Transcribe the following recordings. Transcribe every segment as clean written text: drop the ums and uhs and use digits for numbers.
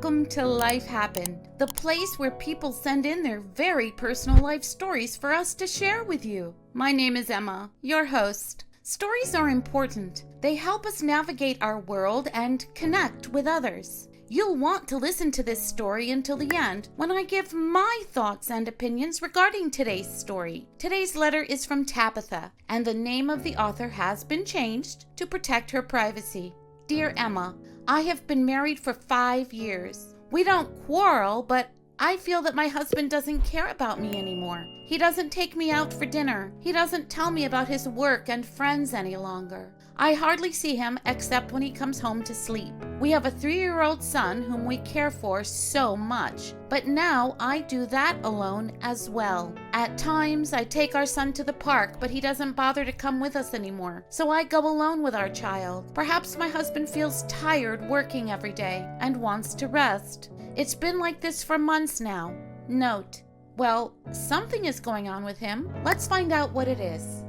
Welcome to Life Happened, the place where people send in their very personal life stories for us to share with you. My name is Emma, your host. Stories are important. They help us navigate our world and connect with others. You'll want to listen to this story until the end when I give my thoughts and opinions regarding today's story. Today's letter is from Tabitha, and the name of the author has been changed to protect her privacy. Dear Emma, I have been married for 5 years. We don't quarrel, but I feel that my husband doesn't care about me anymore. He doesn't take me out for dinner. He doesn't tell me about his work and friends any longer. I hardly see him except when he comes home to sleep. We have a 3-year-old son whom we care for so much, but now I do that alone as well. At times, I take our son to the park, but he doesn't bother to come with us anymore, so I go alone with our child. Perhaps my husband feels tired working every day and wants to rest. It's been like this for months now. Note: well, something is going on with him. Let's find out what it is.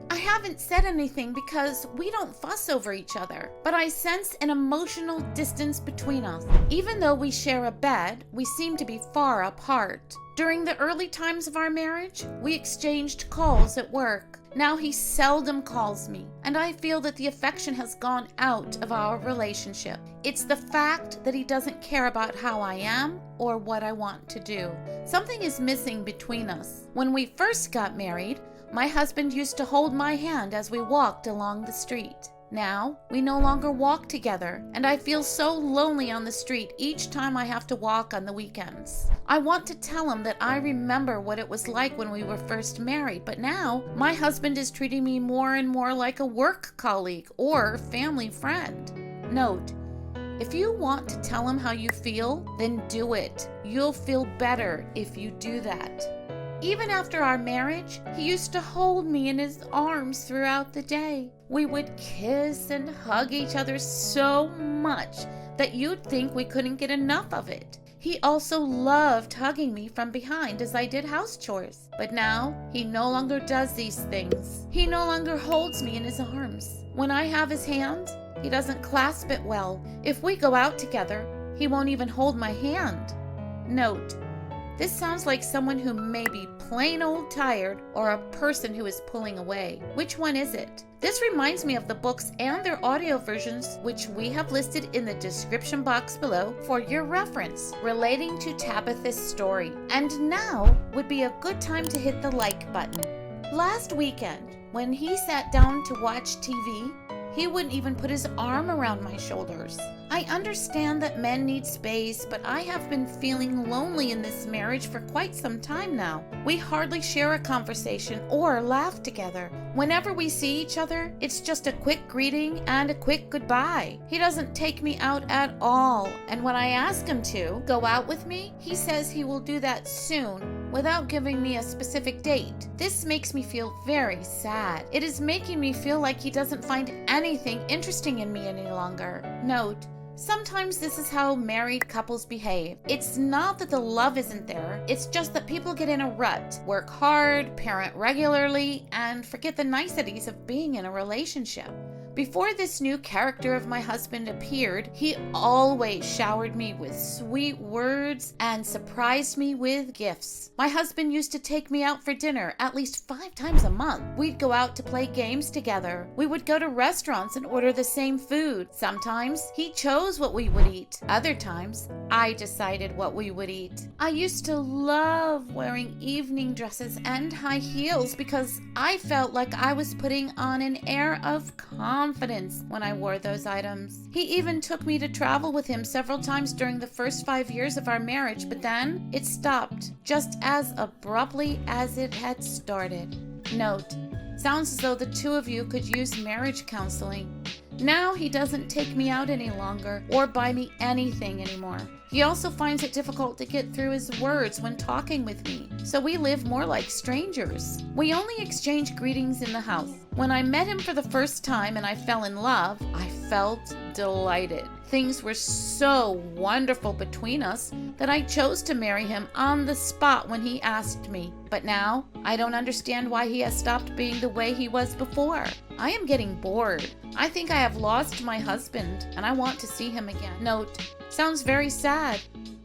I haven't said anything because we don't fuss over each other, but I sense an emotional distance between us. Even though we share a bed, we seem to be far apart. During the early times of our marriage, we exchanged calls at work. Now he seldom calls me, and I feel that the affection has gone out of our relationship. It's the fact that he doesn't care about how I am or what I want to do. Something is missing between us. When we first got married, my husband used to hold my hand as we walked along the street. Now, we no longer walk together, and I feel so lonely on the street each time I have to walk on the weekends. I want to tell him that I remember what it was like when we were first married, but now my husband is treating me more and more like a work colleague or family friend. Note: if you want to tell him how you feel, then do it. You'll feel better if you do that. Even after our marriage, he used to hold me in his arms throughout the day. We would kiss and hug each other so much that you'd think we couldn't get enough of it. He also loved hugging me from behind as I did house chores. But now, he no longer does these things. He no longer holds me in his arms. When I have his hand, he doesn't clasp it well. If we go out together, he won't even hold my hand. Note: this sounds like someone who may be plain old tired or a person who is pulling away. Which one is it? This reminds me of the books and their audio versions, which we have listed in the description box below for your reference, relating to Tabitha's story. And now would be a good time to hit the like button. Last weekend, when he sat down to watch TV, he wouldn't even put his arm around my shoulders. I understand that men need space, but I have been feeling lonely in this marriage for quite some time now. We hardly share a conversation or laugh together. Whenever we see each other, it's just a quick greeting and a quick goodbye. He doesn't take me out at all, and when I ask him to go out with me, he says he will do that soon without giving me a specific date. This makes me feel very sad. It is making me feel like he doesn't find anything interesting in me any longer. Note: sometimes this is how married couples behave. It's not that the love isn't there, it's just that people get in a rut, work hard, parent regularly, and forget the niceties of being in a relationship. Before this new character of my husband appeared, he always showered me with sweet words and surprised me with gifts. My husband used to take me out for dinner at least 5 times a month. We'd go out to play games together. We would go to restaurants and order the same food. Sometimes he chose what we would eat. Other times, I decided what we would eat. I used to love wearing evening dresses and high heels because I felt like I was putting on an air of confidence when I wore those items. He even took me to travel with him several times during the first 5 years of our marriage, but then it stopped just as abruptly as it had started. Note: sounds as though the two of you could use marriage counseling. Now he doesn't take me out any longer or buy me anything anymore. He also finds it difficult to get through his words when talking with me, so we live more like strangers. We only exchange greetings in the house. When I met him for the first time and I fell in love, I felt delighted. Things were so wonderful between us that I chose to marry him on the spot when he asked me. But now, I don't understand why he has stopped being the way he was before. I am getting bored. I think I have lost my husband, and I want to see him again. Note: Sounds very sad,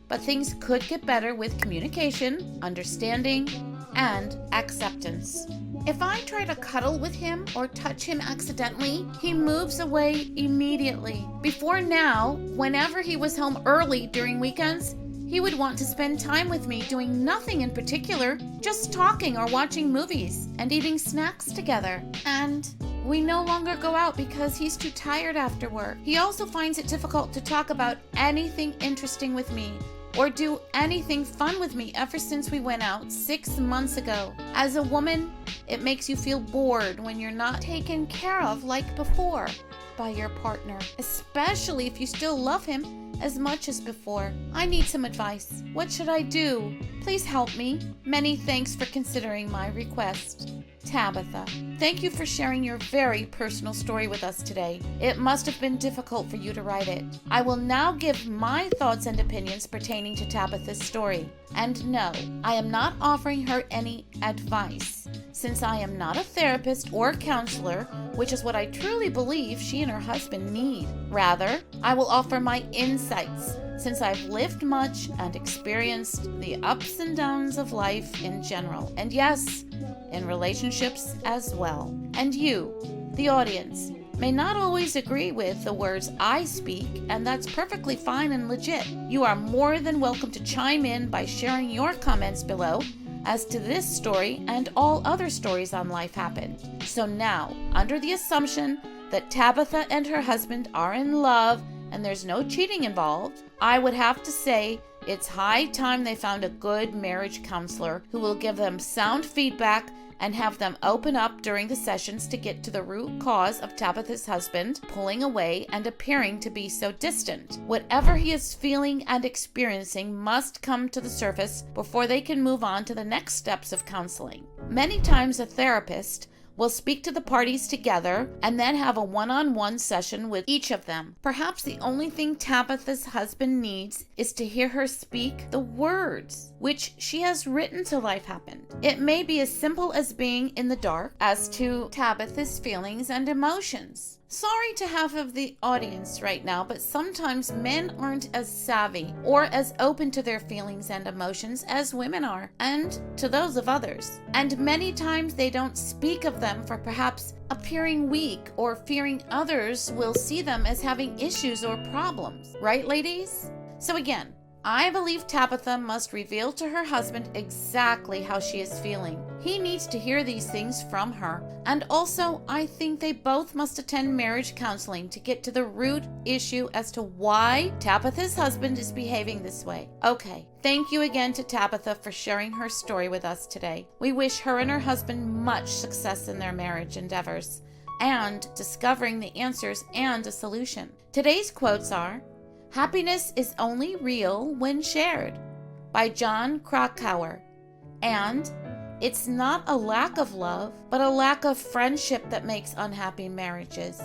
but things could get better with communication, understanding, and acceptance. If I try to cuddle with him or touch him accidentally, he moves away immediately. Before now, whenever he was home early during weekends, he would want to spend time with me doing nothing in particular, just talking or watching movies and eating snacks together. And we no longer go out because he's too tired after work. He also finds it difficult to talk about anything interesting with me or do anything fun with me ever since we went out 6 months ago. As a woman, it makes you feel bored when you're not taken care of like before by your partner, especially if you still love him as much as before. I need some advice. What should I do? Please help me. Many thanks for considering my request. Tabitha. Thank you for sharing your very personal story with us today. It must have been difficult for you to write it. I will now give my thoughts and opinions pertaining to Tabitha's story. And no, I am not offering her any advice, since I am not a therapist or counselor, which is what I truly believe she and her husband need. Rather, I will offer my insights, since I've lived much and experienced the ups and downs of life in general, and yes, in relationships as well. And you, the audience, may not always agree with the words I speak, and that's perfectly fine and legit. You are more than welcome to chime in by sharing your comments below as to this story and all other stories on Life Happened. So now, under the assumption that Tabitha and her husband are in love and there's no cheating involved, I would have to say it's high time they found a good marriage counselor who will give them sound feedback and have them open up during the sessions to get to the root cause of Tabitha's husband pulling away and appearing to be so distant. Whatever he is feeling and experiencing must come to the surface before they can move on to the next steps of counseling. Many times a therapist will speak to the parties together and then have a one-on-one session with each of them. Perhaps the only thing Tabitha's husband needs is to hear her speak the words which she has written to Life Happened. It may be as simple as being in the dark as to Tabitha's feelings and emotions. Sorry to half of the audience right now, but sometimes men aren't as savvy or as open to their feelings and emotions as women are, and to those of others. And many times they don't speak of them for perhaps appearing weak or fearing others will see them as having issues or problems. Right, ladies? So again, I believe Tabitha must reveal to her husband exactly how she is feeling. He needs to hear these things from her. And also, I think they both must attend marriage counseling to get to the root issue as to why Tabitha's husband is behaving this way. Okay, thank you again to Tabitha for sharing her story with us today. We wish her and her husband much success in their marriage endeavors and discovering the answers and a solution. Today's quotes are, "Happiness is only real when shared," by John Krakauer, and "It's not a lack of love, but a lack of friendship that makes unhappy marriages,"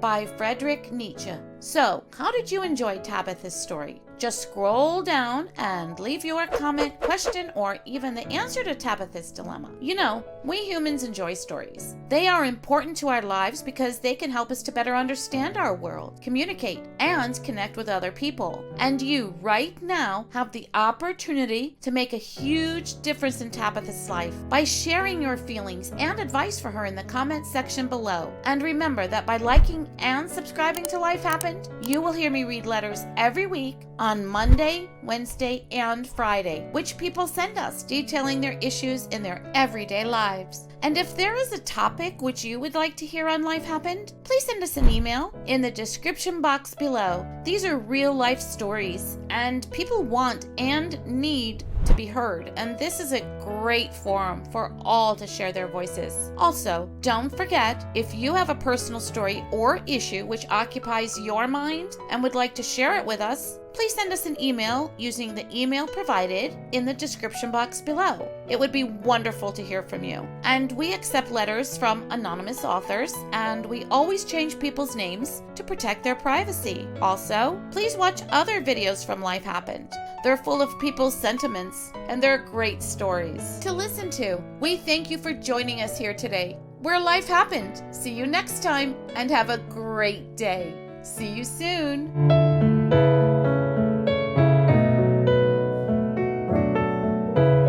by Friedrich Nietzsche. So, how did you enjoy Tabitha's story? Just scroll down and leave your comment, question, or even the answer to Tabitha's dilemma. You know, we humans enjoy stories. They are important to our lives because they can help us to better understand our world, communicate, and connect with other people. And you, right now, have the opportunity to make a huge difference in Tabitha's life by sharing your feelings and advice for her in the comment section below. And remember that by liking and subscribing to Life Happened, you will hear me read letters every week on Monday, Wednesday, and Friday, which people send us detailing their issues in their everyday lives. And if there is a topic which you would like to hear on Life Happened, please send us an email in the description box below. These are real life stories, and people want and need to be heard, and this is a great forum for all to share their voices. Also, don't forget, if you have a personal story or issue which occupies your mind and would like to share it with us, please send us an email using the email provided in the description box below. It would be wonderful to hear from you. And we accept letters from anonymous authors, and we always change people's names to protect their privacy. Also, please watch other videos from Life Happened. They're full of people's sentiments, and they're great stories to listen to. We thank you for joining us here today, where Life Happened. See you next time, and have a great day. See you soon.